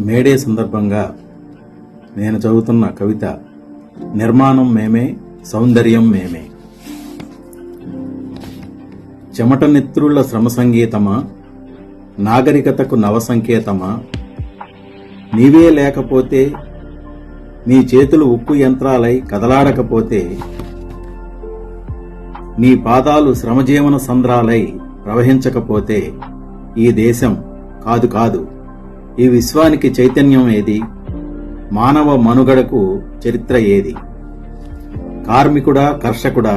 May Day సందర్భంగా నేను చదువుతున్న కవిత నిర్మాణం మేమే, సౌందర్యం మేమే. చెమట నెత్తురుల శ్రమ సంగీతమా, నాగరికతకు నవ సంకేతమా, నీవే లేకపోతే, నీ చేతులు ఉక్కు యంత్రాలై కదలాడకపోతే, నీ పాదాలు శ్రమజీవన సంద్రాలై ప్రవహించకపోతే ఈ దేశం కాదు, ఈ విశ్వానికి చైతన్యం ఏది, మానవ మనుగడకు చరిత్ర ఏది? కార్మికుడా, కర్షకుడా,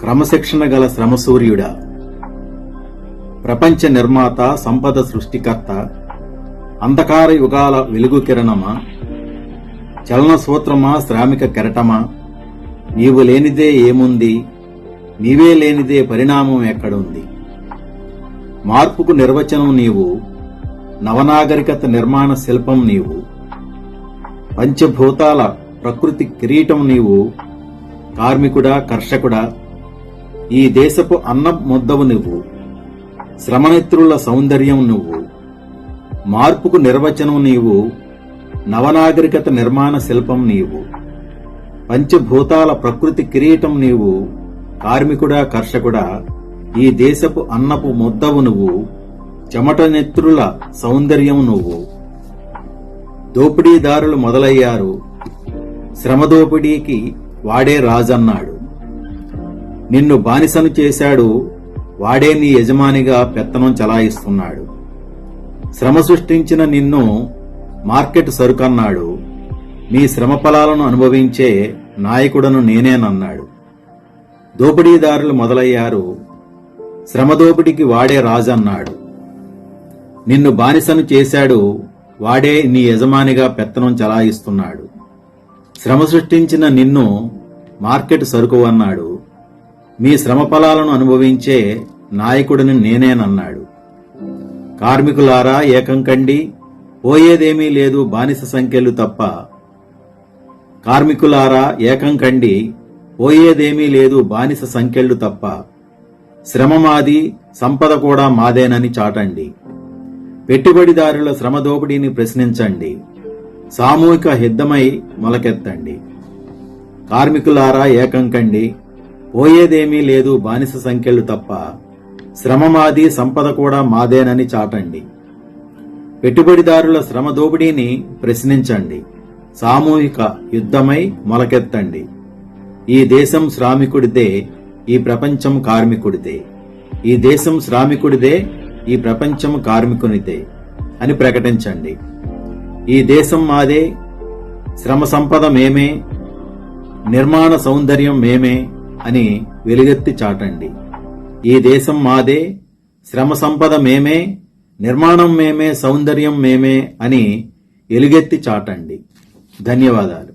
క్రమశిక్షణ గల శ్రమసూర్యుడా, ప్రపంచ నిర్మాత, సంపద సృష్టికర్త, అంధకార యుగాల వెలుగు కిరణమా, చలన సూత్రమా, శ్రామిక కెరటమా, నీవు లేనిదే ఏముంది, నీవే లేనిదే పరిణామం ఎక్కడుంది? మార్పుకు నిర్వచనం నీవు, నవనాగరికత నిర్మాణ శిల్పం నీవు, పంచభూతాల ప్రకృతి కిరీటం నీవు. కార్మికుడా, కర్షకుడా, ఈ దేశపు అన్న ముద్దవు నువ్వు, శ్రమనేత్రుల సౌందర్యం నువ్వు, మార్పుకు నిర్వచనం నీవు, నవనాగరికత నిర్మాణ శిల్పం నీవు, పంచభూతాల ప్రకృతి కిరీటం నీవు. కార్మికుడా, కర్షకుడా, ఈ దేశపు అన్నపు ముద్దవు నువ్వు, చెమట నెత్రుల సౌందర్యం నువ్వు. దోపిడీదారులు మొదలయ్యారు, శ్రమ దోపిడీకి వాడే రాజన్నాడు. నిన్ను బానిసను చేశాడు, వాడే నీ యజమానిగా పెత్తనం చలాయిస్తున్నాడు. శ్రమ సృష్టించిన నిన్ను మార్కెట్ సరుకన్నాడు, నీ శ్రమ ఫలాలను అనుభవించే నాయకుడను నేనేనన్నాడు. దోపిడీదారులు మొదలయ్యారు, శ్రమ దోపిడీకి వాడే రాజన్నాడు. నిన్ను బానిసను చేశాడు, వాడే నీ యజమానిగా పెత్తనం చలాయిస్తున్నాడు. శ్రమ సృష్టించిన నిన్ను మార్కెట్ సరుకు అన్నాడు, మీ శ్రమ ఫలాలను అనుభవించే నాయకుడిని నేనేనన్నాడు. కార్మికులారా ఏకం కండి, పోయేదేమీ లేదు బానిస సంఖ్యలు తప్ప. కార్మికులారా ఏకం కండి, పోయేదేమీ లేదు బానిస సంఖ్యలు తప్ప. శ్రమ మాది, సంపద కూడా మాదేనని చాటండి. పెట్టుబడిదారుల శ్రమ దోపిడీని ప్రశ్నించండి, సామూహిక యుద్ధమై మొలకెత్తండి. కార్మికులారా ఏకం కండి, పోయేదేమీ లేదు బానిస సంఖ్యలు తప్ప. శ్రమ మాది, సంపద కూడా మాదేనని చాటండి. పెట్టుబడిదారుల శ్రమ దోపిడీని ప్రశ్నించండి, సామూహిక యుద్ధమై మొలకెత్తండి. ఈ దేశం శ్రామికుడిదే, ఈ ప్రపంచం కార్మికుడిదే. ఈ దేశం శ్రామికుడిదే, ఈ ప్రపంచం కార్మికునిదే అని ప్రకటించండి. ఈ దేశం మాదే, శ్రమ సంపద మేమే, నిర్మాణ సౌందర్యం మేమే అని వెలుగెత్తి చాటండి. ఈ దేశం మాదే, శ్రమ సంపద మేమే, నిర్మాణం మేమే, సౌందర్యం మేమే అని ఎలుగెత్తి చాటండి. ధన్యవాదాలు.